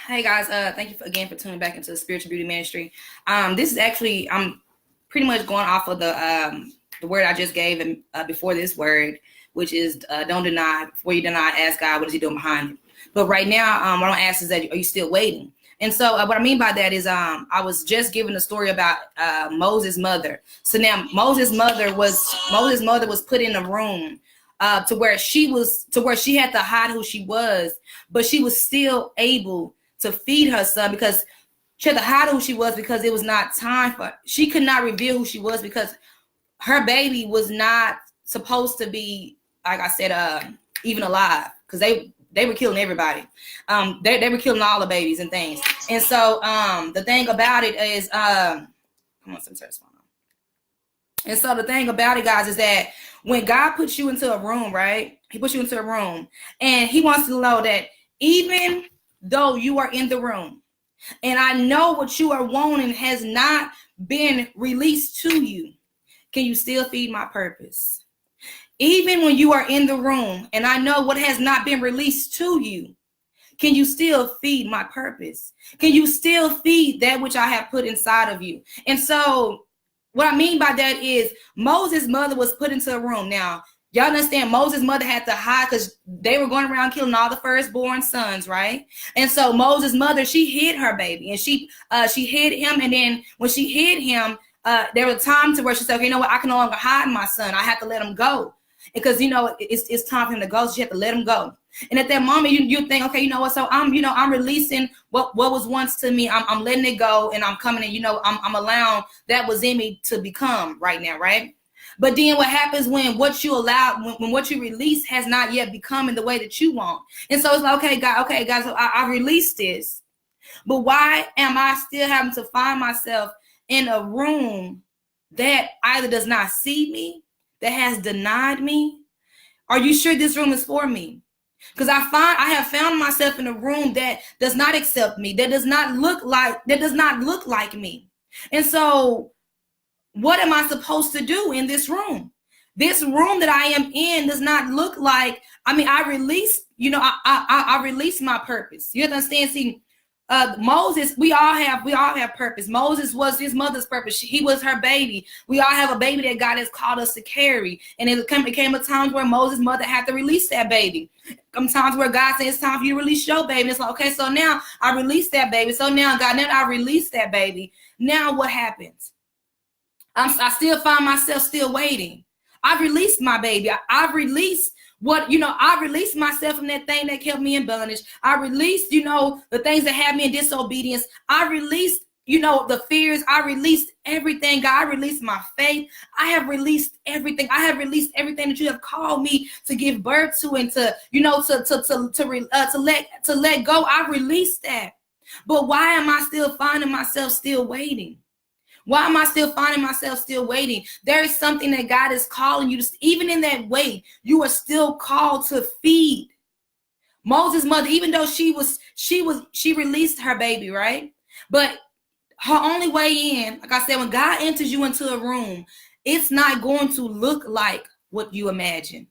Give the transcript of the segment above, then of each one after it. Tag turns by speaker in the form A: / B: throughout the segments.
A: Hey guys, thank you again for tuning back into the Spiritual Beauty Ministry. This is actually, I'm pretty much going off of the word I just gave and before this word, which is don't deny. Before you deny, ask God what is He doing behind it. But right now, what I'm gonna ask is that are you still waiting? And so what I mean by that is I was just given a story about Moses' mother. So now Moses' mother was put in a room to where she had to hide who she was, but she was still able to feed her son because she had to hide who she was because it was not time for she could not reveal who she was because her baby was not supposed to be, like I said, even alive, because they were killing everybody. They were killing all the babies and things. And so the thing about it is come on, some turn this phone on. And so the thing about it, guys, is that when God puts you into a room, right? He puts you into a room and he wants to know that even though you are in the room and I know what you are wanting has not been released to you, can you still feed my purpose? Even when you are in the room and I know what has not been released to you, can you still feed my purpose? Can you still feed that which I have put inside of you? And so what I mean by that is Moses' mother was put into a room. Now, y'all understand Moses' mother had to hide because they were going around killing all the firstborn sons, right? And so Moses' mother, she hid her baby and she hid him. And then when she hid him, there was a time to where she said, okay, you know what? I can no longer hide my son. I have to let him go because, you know, it's time for him to go. So you have to let him go. And at that moment, you think, okay, you know what? So I'm releasing what was once to me. I'm letting it go, and I'm coming, and I'm allowing that was in me to become right now, right? But then what happens when what you allow, when what you release has not yet become in the way that you want? And so it's like, okay, God, so I released this, but why am I still having to find myself in a room that either does not see me, that has denied me? Are you sure this room is for me? Because I have found myself in a room that does not accept me, that does not look like me. And so what am I supposed to do in this room? This room that I am in does not look like, I released, I released my purpose. You understand? See, Moses, we all have purpose. Moses was his mother's purpose. He was her baby. We all have a baby that God has called us to carry. And it became a time where Moses' mother had to release that baby. Sometimes where God says it's time for you to release your baby. It's like, okay, so now I released that baby. So now, God, now I released that baby. Now what happens? I still find myself still waiting. I've released my baby. I've released I released myself from that thing that kept me in bondage. I released, the things that had me in disobedience. I released, the fears. I released everything. God, I released my faith. I have released everything. I have released everything that you have called me to give birth to and to let go. I released that. But why am I still finding myself still waiting? Why am I still finding myself still waiting? There is something that God is calling you to, even in that wait, you are still called to feed. Moses' mother, even though she released her baby, right? But her only way in, like I said, when God enters you into a room, it's not going to look like what you imagine.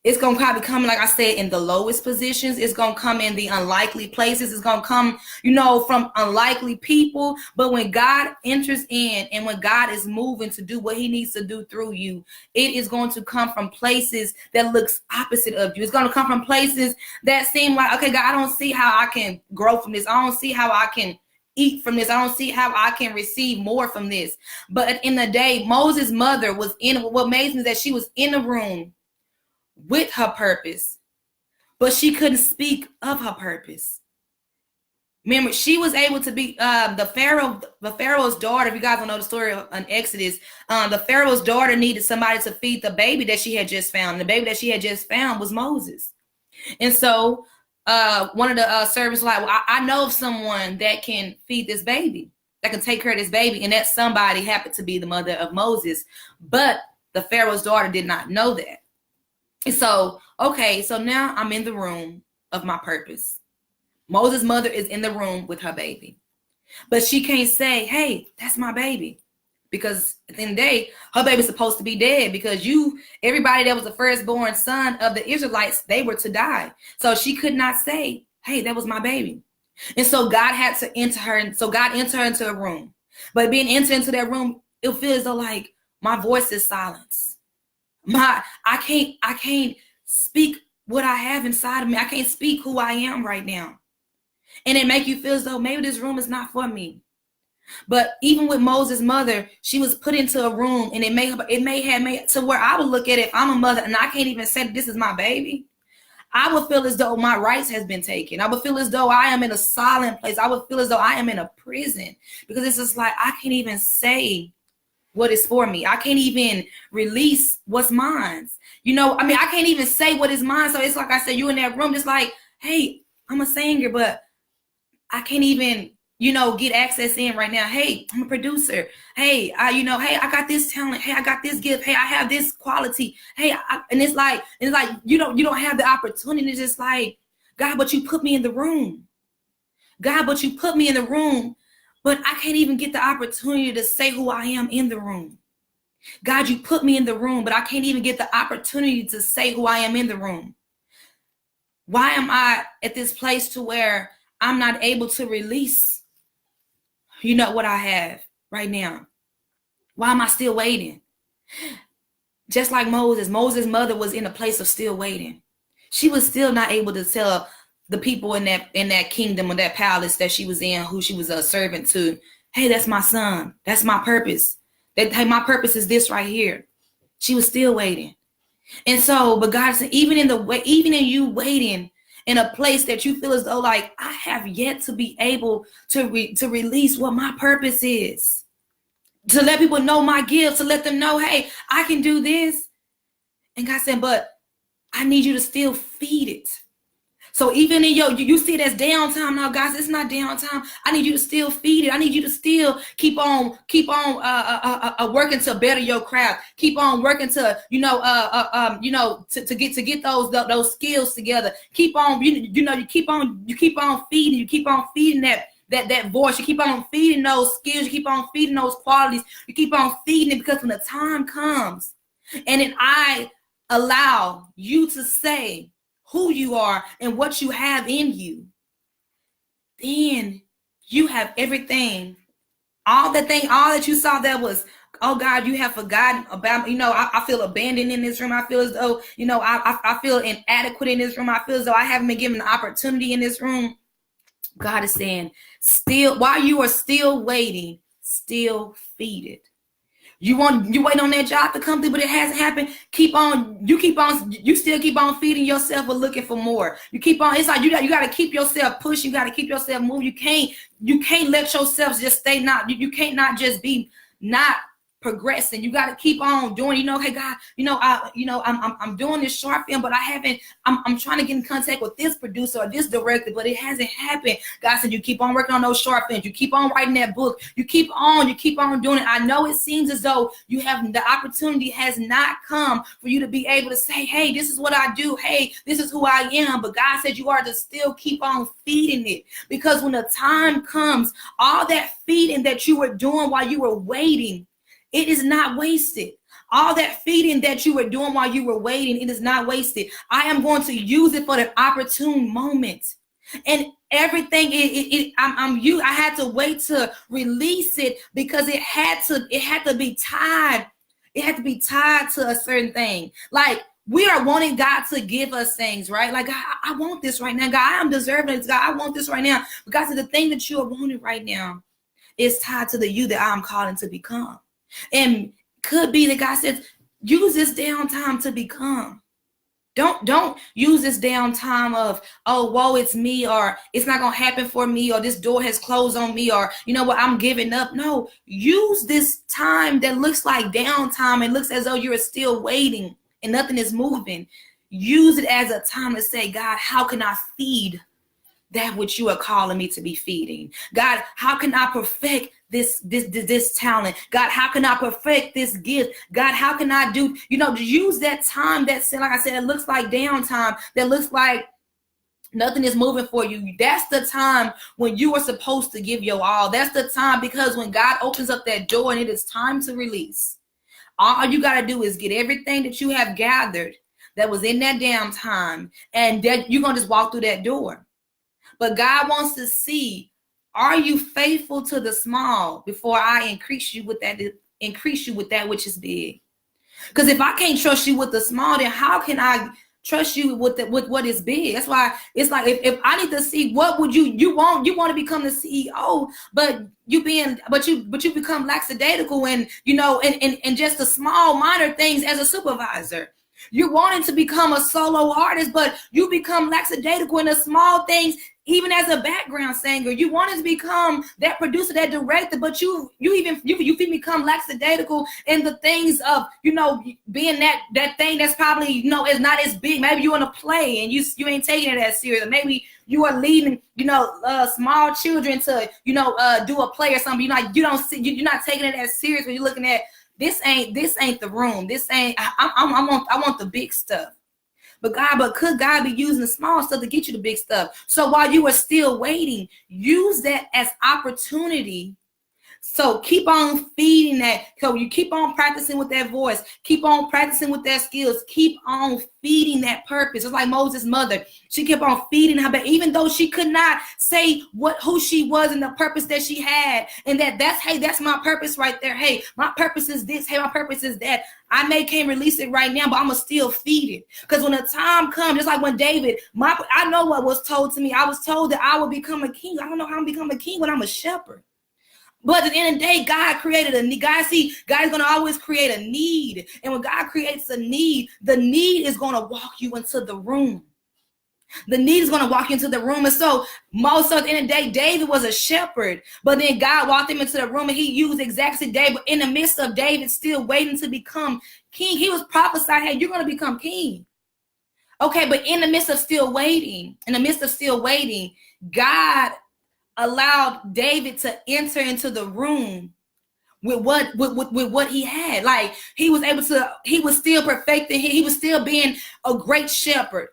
A: It's going to probably come, like I said, in the lowest positions. It's going to come in the unlikely places. It's going to come, from unlikely people. But when God enters in and when God is moving to do what he needs to do through you, it is going to come from places that looks opposite of you. It's going to come from places that seem like, okay, God, I don't see how I can grow from this. I don't see how I can eat from this. I don't see how I can receive more from this. But at the end of the day, Moses' mother was what amazed me is that she was in a room with her purpose, but she couldn't speak of her purpose. Remember, she was able to be the Pharaoh's daughter. If you guys don't know the story on Exodus, the Pharaoh's daughter needed somebody to feed the baby that she had just found. The baby that she had just found was Moses. And so one of the servants was like, well, I know of someone that can feed this baby, that can take care of this baby. And that somebody happened to be the mother of Moses. But the Pharaoh's daughter did not know that. And so, okay, so now I'm in the room of my purpose. Moses' mother is in the room with her baby. But she can't say, hey, that's my baby. Because at the end of the day, her baby's supposed to be dead because everybody that was the firstborn son of the Israelites, they were to die. So she could not say, hey, that was my baby. And so God had to enter her. And so God entered her into a room. But being entered into that room, it feels like my voice is silenced. I can't speak what I have inside of me. I can't speak who I am right now. And it make you feel as though maybe this room is not for me. But even with Moses' mother, she was put into a room, and it may have made to where I would look at it. If I'm a mother and I can't even say that this is my baby, I would feel as though my rights has been taken. I would feel as though I am in a silent place. I would feel as though I am in a prison, because it's just like I can't even say what is for me. I can't even release what's mine. I can't even say what is mine. So it's like I said, you in that room, it's like, hey, I'm a singer, but I can't even, get access in right now. Hey, I'm a producer. Hey, hey, I got this talent. Hey, I got this gift. Hey, I have this quality. Hey, and it's like you don't have the opportunity. It's just like, God, but you put me in the room. God, but you put me in the room, but I can't even get the opportunity to say who I am in the room. God, you put me in the room, but I can't even get the opportunity to say who I am in the room. Why am I at this place to where I'm not able to release, what I have right now? Why am I still waiting? Just like Moses' mother was in a place of still waiting. She was still not able to tell the people in that kingdom or that palace that she was in, who she was a servant to, hey, that's my son. That's my purpose. Hey, my purpose is this right here. She was still waiting. And so, but God said, even in you waiting in a place that you feel as though like, I have yet to be able to release what my purpose is, to let people know my gift, to let them know, hey, I can do this. And God said, but I need you to still feed it. So even in you see it as downtime now, guys. It's not downtime. I need you to still feed it. I need you to still keep on working to better your craft. Keep on working to to get those skills together. Keep on you keep on feeding that voice. You keep on feeding those skills. You keep on feeding those qualities. You keep on feeding it, because when the time comes, and then I allow you to say who you are and what you have in you, then you have everything. All that you saw that was, oh God, you have forgotten about, I feel abandoned in this room. I feel as though, I feel inadequate in this room. I feel as though I haven't been given the opportunity in this room. God is saying, still, while you are still waiting, still feed it. You wait on that job to come through, but it hasn't happened. You still keep on feeding yourself or looking for more. You keep on, it's like you got to keep yourself pushing. You got to keep yourself moving. You can't let yourself just stay you can't not just be not progressing. You got to keep on doing, hey God, I'm doing this short film, but I'm trying to get in contact with this producer or this director, but it hasn't happened. God said, you keep on working on those short films. You keep on writing that book. You keep on doing it. I know it seems as though the opportunity has not come for you to be able to say, hey, this is what I do. Hey, this is who I am. But God said you are to still keep on feeding it, because when the time comes, all that feeding that you were doing while you were waiting, it is not wasted. All that feeding that you were doing while you were waiting, it is not wasted. I am going to use it for the opportune moment. And everything I had to wait to release it, because it had to be tied. It had to be tied to a certain thing. Like, we are wanting God to give us things, right? Like, I want this right now. God, I am deserving of this. God, I want this right now. But God said, the thing that you are wanting right now is tied to the you that I'm calling to become. And could be that God says, use this downtime to become. Don't use this downtime of, oh, woe, it's me, or it's not going to happen for me, or this door has closed on me, or I'm giving up. No, use this time that looks like downtime and looks as though you're still waiting and nothing is moving. Use it as a time to say, God, how can I feed that which you are calling me to be feeding? God, how can I perfect this talent? God, how can I perfect this gift? God, how can I use that time that's, like I said, it looks like downtime, that looks like nothing is moving for you. That's the time when you are supposed to give your all. That's the time, because when God opens up that door and it is time to release, all you got to do is get everything that you have gathered that was in that downtime, and that you're going to just walk through that door. But God wants to see, are you faithful to the small before I increase you with that which is big? Because if I can't trust you with the small, then how can I trust you with what is big? That's why it's like, if I need to see, what would you want to become the CEO, but you become lackadaisical and and just the small minor things as a supervisor. You're wanting to become a solo artist, but you become lackadaisical in the small things. Even as a background singer, you wanted to become that producer, that director, but you become lackadaisical in the things of being that thing that's probably is not as big. Maybe you're in a play and you ain't taking it as serious. Maybe you are leading small children to do a play or something. You're not taking it as serious when you're looking at this ain't the room. This ain't. I want the big stuff. But could God be using the small stuff to get you the big stuff? So while you are still waiting, use that as opportunity. So keep on feeding that. So you keep on practicing with that voice. Keep on practicing with that skills. Keep on feeding that purpose. It's like Moses' mother. She kept on feeding her baby, even though she could not say who she was and the purpose that she had. And that's my purpose right there. Hey, my purpose is this. Hey, my purpose is that. I can't release it right now, but I'm going to still feed it. Because when the time comes, just like when David, I know what was told to me. I was told that I would become a king. I don't know how I'm going to become a king when I'm a shepherd. But at the end of the day, God created a need. God is going to always create a need. And when God creates a need, the need is going to walk you into the room. The need is going to walk you into the room. And so most of the end of the day, David was a shepherd. But then God walked him into the room and he used exactly David. But in the midst of David still waiting to become king, he was prophesied, hey, you're going to become king. Okay, but in the midst of still waiting, God allowed David to enter into the room with what he had. Like he was still perfecting. He was still being a great shepherd.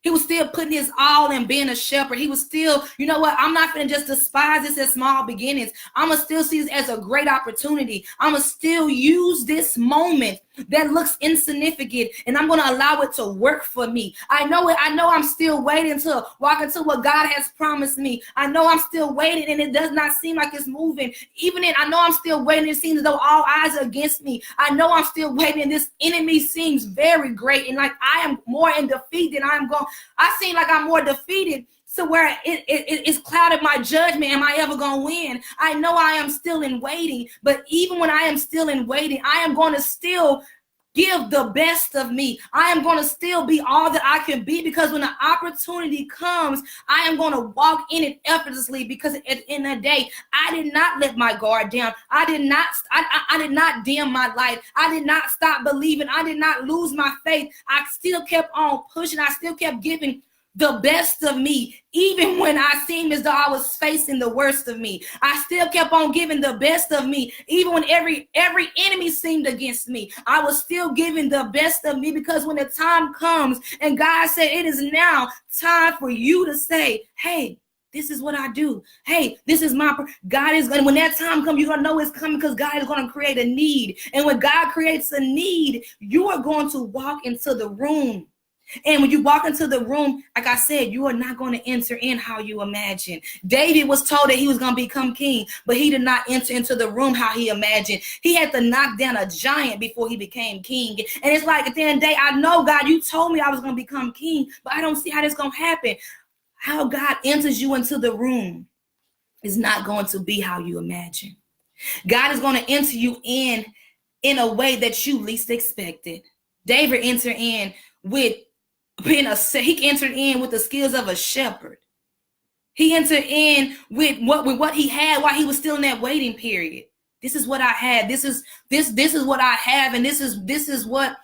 A: He was still putting his all in being a shepherd. He was still, I'm not going to just despise this as small beginnings. I'm going to still see this as a great opportunity. I'm going to still use this moment that looks insignificant, and I'm going to allow it to work for me. I know I'm still waiting to walk into what God has promised me. I know I'm still waiting, and it does not seem like it's moving. I know I'm still waiting. It seems as though all eyes are against me. I know I'm still waiting, and this enemy seems very great, and like I am more in defeat than I seem like I'm more defeated. So where it's clouded my judgment. Am I ever going to win? I know I am still in waiting, but even when I am still in waiting, I am going to still give the best of me. I am going to still be all that I can be, because when the opportunity comes, I am going to walk in it effortlessly, because at the end of the day, I did not let my guard down. I did not dim my light. I did not stop believing. I did not lose my faith. I still kept on pushing. I still kept giving the best of me, even when I seemed as though I was facing the worst of me. I still kept on giving the best of me, even when every enemy seemed against me. I was still giving the best of me, because when the time comes and God said, it is now time for you to say, hey, this is what I do. Hey, this is God is going to, when that time comes, you're going to know it's coming, because God is going to create a need. And when God creates a need, you are going to walk into the room. And when you walk into the room, like I said, you are not going to enter in how you imagine. David was told that he was going to become king, but he did not enter into the room how he imagined. He had to knock down a giant before he became king. And it's like, at the end of the day, I know, God, you told me I was going to become king, but I don't see how this is going to happen. How God enters you into the room is not going to be how you imagine. God is going to enter you in a way that you least expected. David entered in with he entered in with the skills of a shepherd. He entered in with what he had while he was still in that waiting period. This is what I had. This is what I have, and this is what,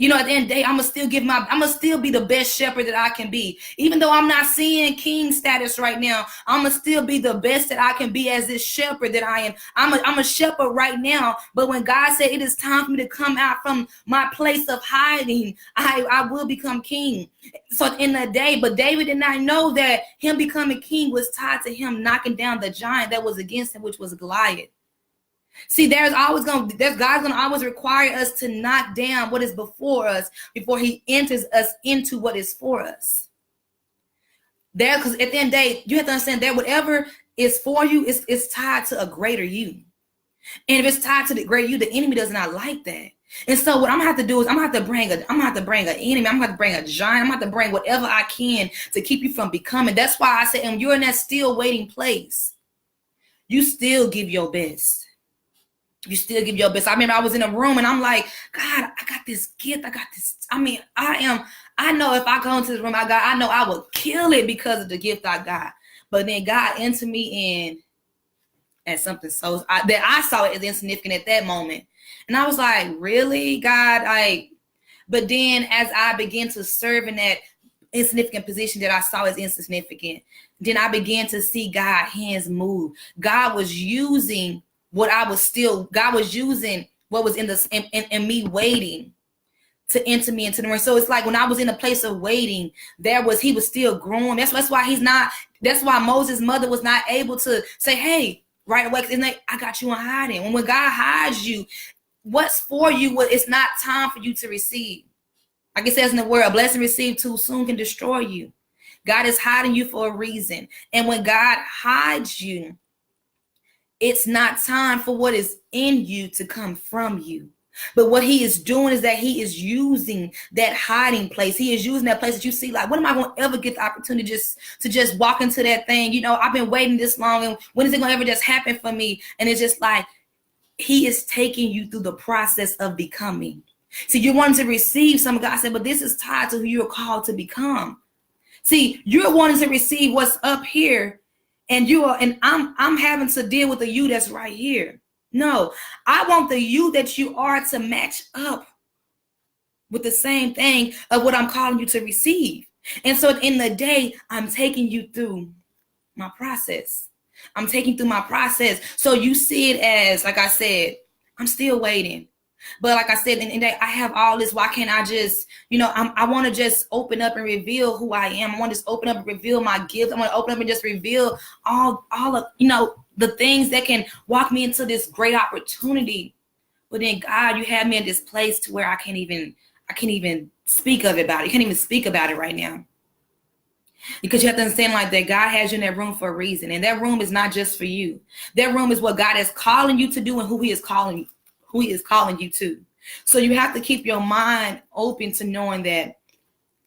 A: at the end of the day, I'm gonna still be the best shepherd that I can be. Even though I'm not seeing king status right now, I'm gonna still be the best that I can be as this shepherd that I am. I'm a shepherd right now, but when God said it is time for me to come out from my place of hiding, I will become king. So in the day, but David did not know that him becoming king was tied to him knocking down the giant that was against him, which was Goliath. See, God's gonna always require us to knock down what is before us before he enters us into what is for us. There, because at the end of the day, you have to understand that whatever is for you is tied to a greater you. And if it's tied to the greater you, the enemy does not like that. And so what I'm gonna have to do is I'm gonna have to bring an enemy. I'm gonna have to bring a giant. I'm gonna have to bring whatever I can to keep you from becoming. That's why I said, and you're in that still waiting place, you still give your best. You still give your best. I remember I was in a room and I'm like, God, I got this gift. I got this. I know if I go into the room, I know I will kill it because of the gift I got. But then God entered me in at something that I saw it as insignificant at that moment. And I was like, really, God? But then as I began to serve in that insignificant position that I saw as insignificant, then I began to see God's hands move. God was using what was in me waiting to enter me into the room. So it's like when I was in a place of waiting, he was still growing. That's why Moses' mother was not able to say, hey, right away. It's like, I got you in hiding. When God hides you, what's for you, it's not time for you to receive. Like it says in the word, a blessing received too soon can destroy you. God is hiding you for a reason. And when God hides you, it's not time for what is in you to come from you. But what he is doing is that he is using that hiding place. He is using that place that you see, like, when am I going to ever get the opportunity to just walk into that thing? You know, I've been waiting this long, and when is it going to ever just happen for me? And it's just like, he is taking you through the process of becoming. See, you wanted to receive some. God said, but this is tied to who you're called to become. See, you're wanting to receive what's up here, and I'm having to deal with the you that's right here. No, I want the you that you are to match up with the same thing of what I'm calling you to receive. And so at the end of the day, I'm taking you through my process. I'm taking through my process. So you see it as, like I said, I'm still waiting. But like I said, and I have all this. Why can't I just, I want to just open up and reveal who I am. I want to just open up and reveal my gift. I want to open up and just reveal all of, the things that can walk me into this great opportunity. But then God, you have me in this place to where I can't even speak about it. You can't even speak about it right now. Because you have to understand, like, that God has you in that room for a reason. And that room is not just for you. That room is what God is calling you to do and who he is calling you to. So you have to keep your mind open to knowing that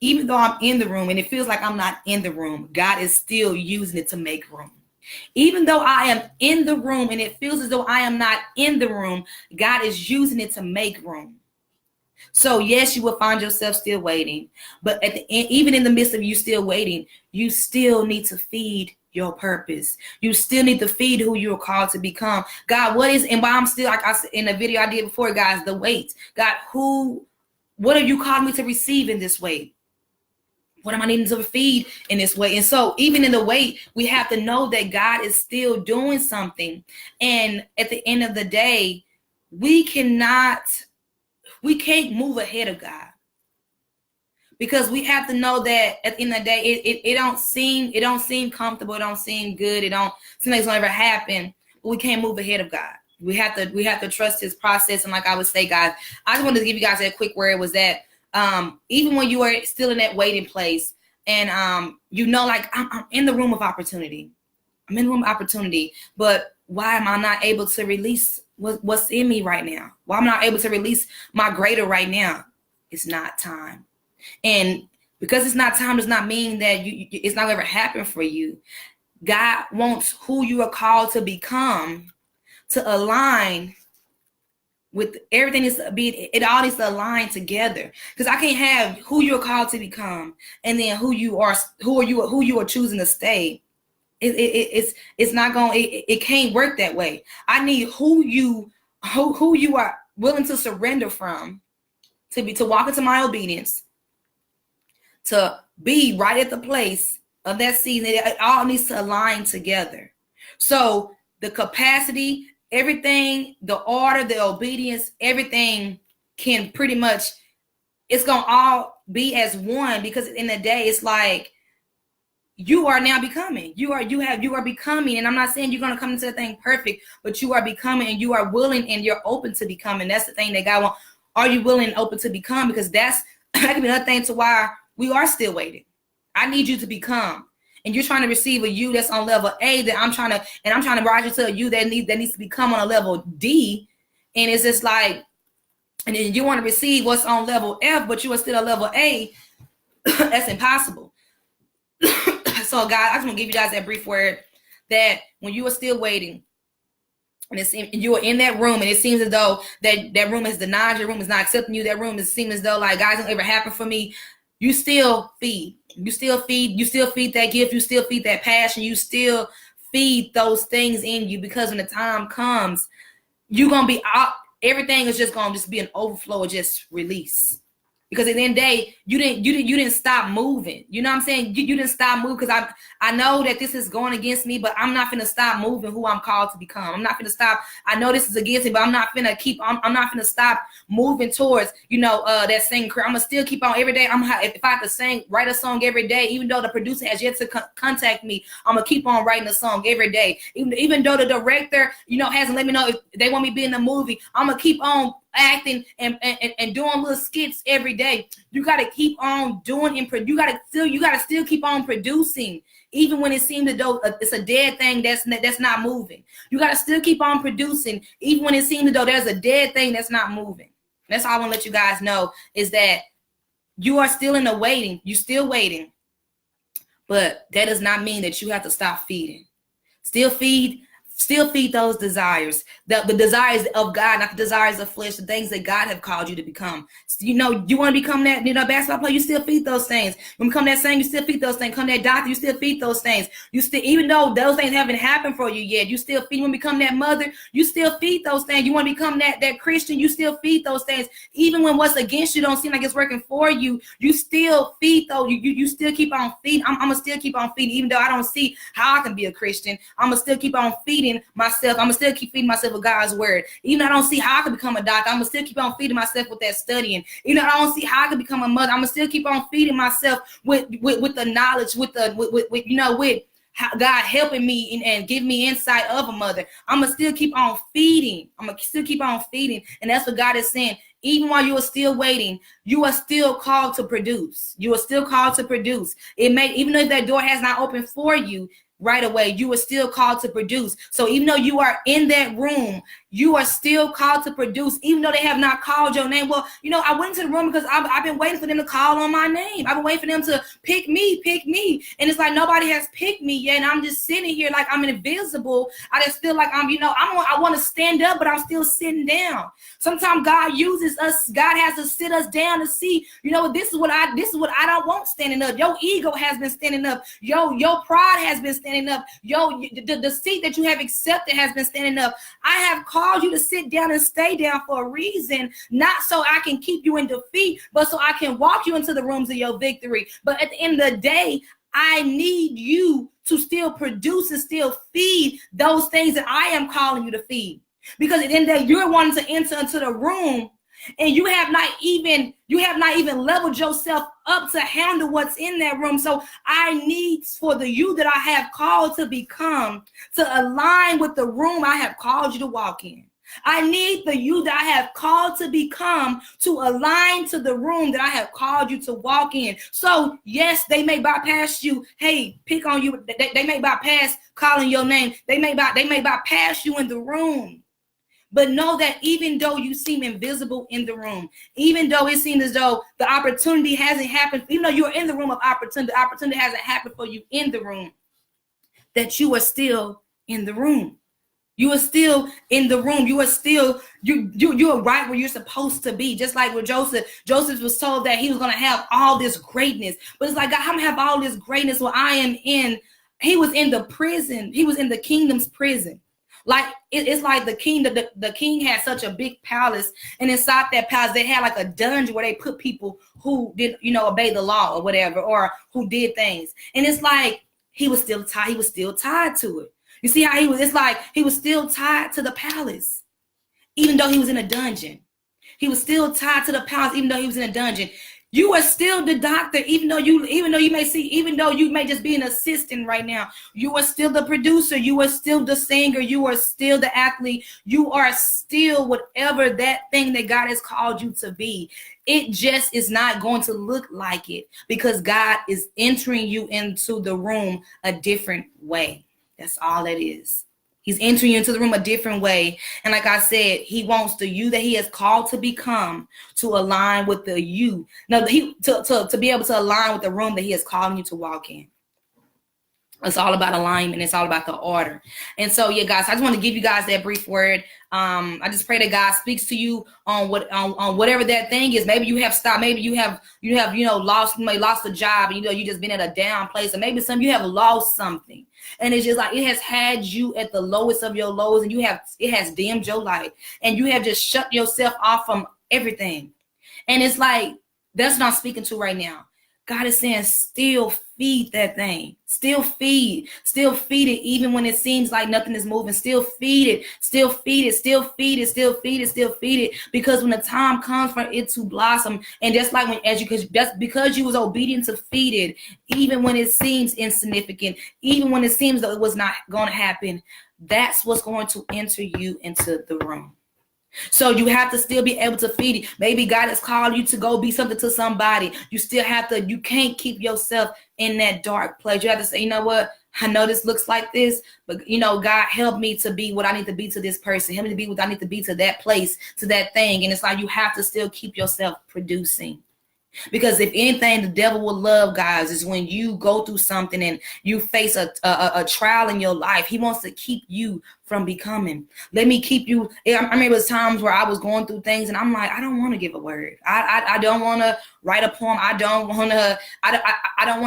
A: even though I'm in the room and it feels like I'm not in the room, God is still using it to make room. Even though I am in the room and it feels as though I am not in the room, God is using it to make room. So yes, you will find yourself still waiting, but at the end, even in the midst of you still waiting, you still need to feed your purpose. You still need to feed who you are called to become. God, and why I'm still, like I said in the video I did before, guys, the wait. God, what are you calling me to receive in this wait? What am I needing to feed in this way? And so even in the wait, we have to know that God is still doing something. And at the end of the day, we can't move ahead of God. Because we have to know that at the end of the day, it don't seem comfortable, it don't seem good, it don't seem like it's gonna ever happen, but we can't move ahead of God. We have to trust his process. And like I would say, guys, I just wanted to give you guys a quick word was that even when you are still in that waiting place and like I'm in the room of opportunity. I'm in the room of opportunity, but why am I not able to release what's in me right now? Why am I not able to release my greater right now? It's not time. And because it's not time does not mean that it's not gonna ever happen for you. God wants who you are called to become to align with everything. It all needs to align together. Because I can't have who you're called to become and then who you are choosing to stay. It's not going. It can't work that way. I need who you are willing to surrender from, to walk into my obedience, to be right at the place of that season. It all needs to align together. So the capacity, everything, the order, the obedience, everything can pretty much, it's gonna all be as one. Because in the day, it's like you are now becoming. You are becoming, and I'm not saying you're gonna come into the thing perfect, but you are becoming, and you are willing, and you're open to becoming. That's the thing that God wants. Are you willing and open to become? Because that can be another thing to why we are still waiting. I need you to become. and you're trying to receive a you that's on level A, that I'm trying to rise you to a you that needs to become on a level D. And it's just like, and then you want to receive what's on level F, but you are still a level A. That's impossible. So God, I just want to give you guys that brief word that when you are still waiting, and you are in that room, and it seems as though that room is denied, your room is not accepting you, that room is seems as though like God don't ever happen for me, you still feed. You still feed that gift, you still feed that passion, you still feed those things in you, because when the time comes, you're gonna be out, everything is just gonna be an overflow of just release. Because at the end of the day, you didn't stop moving. You know what I'm saying? You didn't stop moving, because I know that this is going against me, but I'm not finna stop moving who I'm called to become. I'm not finna stop. I know this is against me, but I'm not finna stop moving towards, that same career. I'm gonna still keep on every day. If I have to write a song every day, even though the producer has yet to contact me, I'm gonna keep on writing a song every day. Even though the director, hasn't let me know if they want me to be in the movie, I'm gonna keep on acting and doing little skits every day. You got to keep on doing and you got to still keep on producing, even when it seems as though it's a dead thing that's not moving. You got to still keep on producing, even when it seems as though there's a dead thing that's not moving. That's all I want to let you guys know, is that you are still in the waiting. You're still waiting, but that does not mean that you have to stop feeding. Still feed those desires, the desires of God, not the desires of flesh, the things that God have called you to become. You want to become that, basketball player, you still feed those things. When you become that singer, you still feed those things. Become that doctor, you still feed those things. You still, even though those things haven't happened for you yet, you still feed. You want to become that mother, you still feed those things. You want to become that Christian, you still feed those things. Even when what's against you don't seem like it's working for you, you still feed those. You still keep on feeding. I'm gonna still keep on feeding, even though I don't see how I can be a Christian. I'm gonna still keep on feeding myself. I'm gonna still keep feeding myself with God's word. Even though I don't see how I can become a doctor, I'm gonna still keep on feeding myself with that studying. Even though I don't see how I can become a mother, I'm gonna still keep on feeding myself with the knowledge, with how God helping me and give me insight of a mother. I'm gonna still keep on feeding. And that's what God is saying. Even while you are still waiting, you are still called to produce. You are still called to produce. Even though that door has not opened for you right away, you are still called to produce. So even though you are in that room, you are still called to produce, even though they have not called your name. Well, I went into the room because I've been waiting for them to call on my name. I've been waiting for them to pick me. And it's like nobody has picked me yet. And I'm just sitting here like I'm invisible. I just feel like I want to stand up, but I'm still sitting down. Sometimes God uses us. God has to sit us down to see, this is what I don't want standing up. Your ego has been standing up. Your pride has been standing up. The seat that you have accepted has been standing up. I have called you to sit down and stay down for a reason, not so I can keep you in defeat, but so I can walk you into the rooms of your victory. But at the end of the day, I need you to still produce and still feed those things that I am calling you to feed. Because at the end of the day, you're wanting to enter into the room, and you have not even leveled yourself up to handle what's in that room. So I need for the you that I have called to become to align with the room I have called you to walk in. I need the you that I have called to become to align to the room that I have called you to walk in. So yes, they may bypass you. Hey, pick on you. They may bypass calling your name. They may bypass you in the room. But know that even though you seem invisible in the room, even though it seems as though the opportunity hasn't happened, even though you're in the room of opportunity, the opportunity hasn't happened for you in the room, that you are still in the room. You are still in the room. You are still, you are right where you're supposed to be. Just like with Joseph was told that he was going to have all this greatness. But it's like, God, I'm going to have all this greatness while he was in the prison. He was in the kingdom's prison. Like it's like the king had such a big palace, and inside that palace they had like a dungeon where they put people who didn't obey the law or whatever, or who did things. And it's like he was still tied to it. You see how it's like he was still tied to the palace, even though he was in a dungeon. He was still tied to the palace, even though he was in a dungeon. You are still the doctor, even though you may just be an assistant right now. You are still the producer. You are still the singer. You are still the athlete. You are still whatever that thing that God has called you to be. It just is not going to look like it because God is entering you into the room a different way. That's all it is. He's entering you into the room a different way. And like I said, he wants the you that he has called to become to align with the you. No, to be able to align with the room that he is calling you to walk in. It's all about alignment. It's all about the order. And so, yeah, guys, I just want to give you guys that brief word. I just pray that God speaks to you on whatever that thing is. Maybe you have stopped. Maybe you have lost a job. And, you just been at a down place. Or maybe some of you have lost something. And it's just like it has had you at the lowest of your lows, and it has dimmed your light, and you have just shut yourself off from everything. And it's like that's what I'm speaking to right now. God is saying, still feed that thing. Still feed it, even when it seems like nothing is moving. Still feed it, still feed it, still feed it, still feed it, still feed it. Because when the time comes for it to blossom, and that's like that's because you was obedient to feed it, even when it seems insignificant, even when it seems that it was not going to happen, that's what's going to enter you into the room. So you have to still be able to feed it. Maybe God has called you to go be something to somebody. You can't keep yourself in that dark place. You have to say, you know what? I know this looks like this, but God, help me to be what I need to be to this person. Help me to be what I need to be to that place, to that thing. And it's like you have to still keep yourself producing. Because if anything the devil will love, guys, is when you go through something and you face a trial in your life. He wants to keep you from becoming. Let me keep you. I remember times where I was going through things and I'm like, I don't want to give a word. I don't want to write a poem. I don't want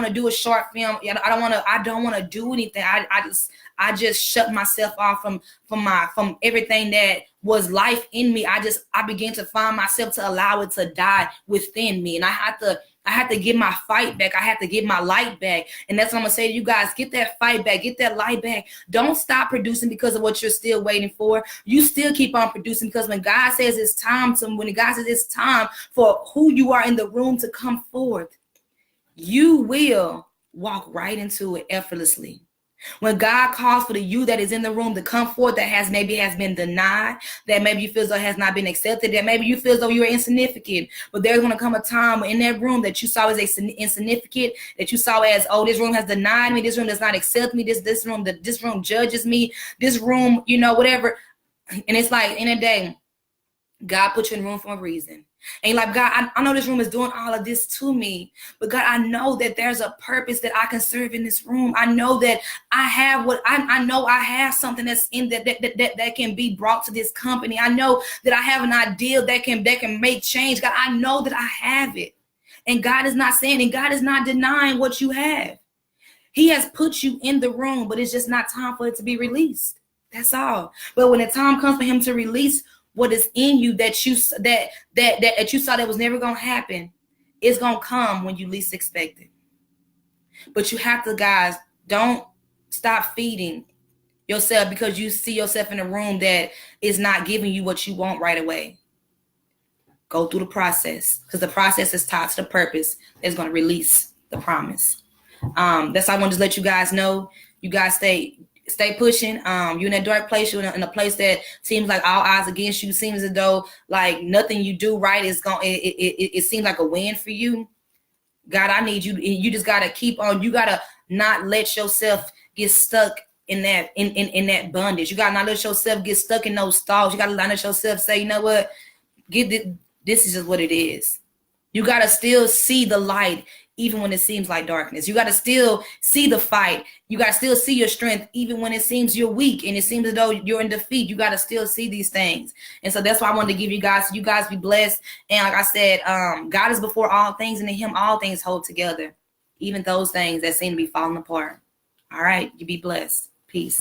A: to do a short film. I don't want to do anything. I just shut myself off from everything that was life in me. I began to find myself to allow it to die within me. And I had to get my fight back. I had to get my light back. And that's what I'm going to say to you guys. Get that fight back. Get that light back. Don't stop producing because of what you're still waiting for. You still keep on producing because when God says it's time for who you are in the room to come forth, you will walk right into it effortlessly. When God calls for the you that is in the room to come forth, that has been denied, that maybe you feel as though has not been accepted, that maybe you feel as though you are insignificant, but there's going to come a time in that room that you saw as insignificant, that you saw as, oh, this room has denied me, this room does not accept me, this room judges me, this room, whatever. And it's like, in a day, God put you in the room for a reason. And you're like, God, I know this room is doing all of this to me, but God, I know that there's a purpose that I can serve in this room. I know that I have I know I have something that's in that can be brought to this company. I know that I have an ideal that can make change. God, I know that I have it. And God is not saying, and God is not denying what you have. He has put you in the room, but it's just not time for it to be released. That's all. But when the time comes for him to release what is in you that you saw that was never going to happen, it's going to come when you least expect it. But you have to, guys, don't stop feeding yourself because you see yourself in a room that is not giving you what you want right away. Go through the process, because the process is tied to the purpose that's going to release the promise. That's all I wanted to let you guys know. You guys stay pushing. You're in a dark place. You're in a place that seems like all odds against you. Seems as though like nothing you do right is going. It seems like a win for you. God, I need you. You just gotta keep on. You gotta not let yourself get stuck in that in that bondage. You gotta not let yourself get stuck in those stalls. You gotta not let yourself say, you know what? This is just what it is. You gotta still see the light even when it seems like darkness. You got to still see the fight. You got to still see your strength, even when it seems you're weak and it seems as though you're in defeat. You got to still see these things. And so that's why I wanted to give you guys, you guys be blessed. And like I said, God is before all things, and in him, all things hold together, even those things that seem to be falling apart. All right. You be blessed. Peace.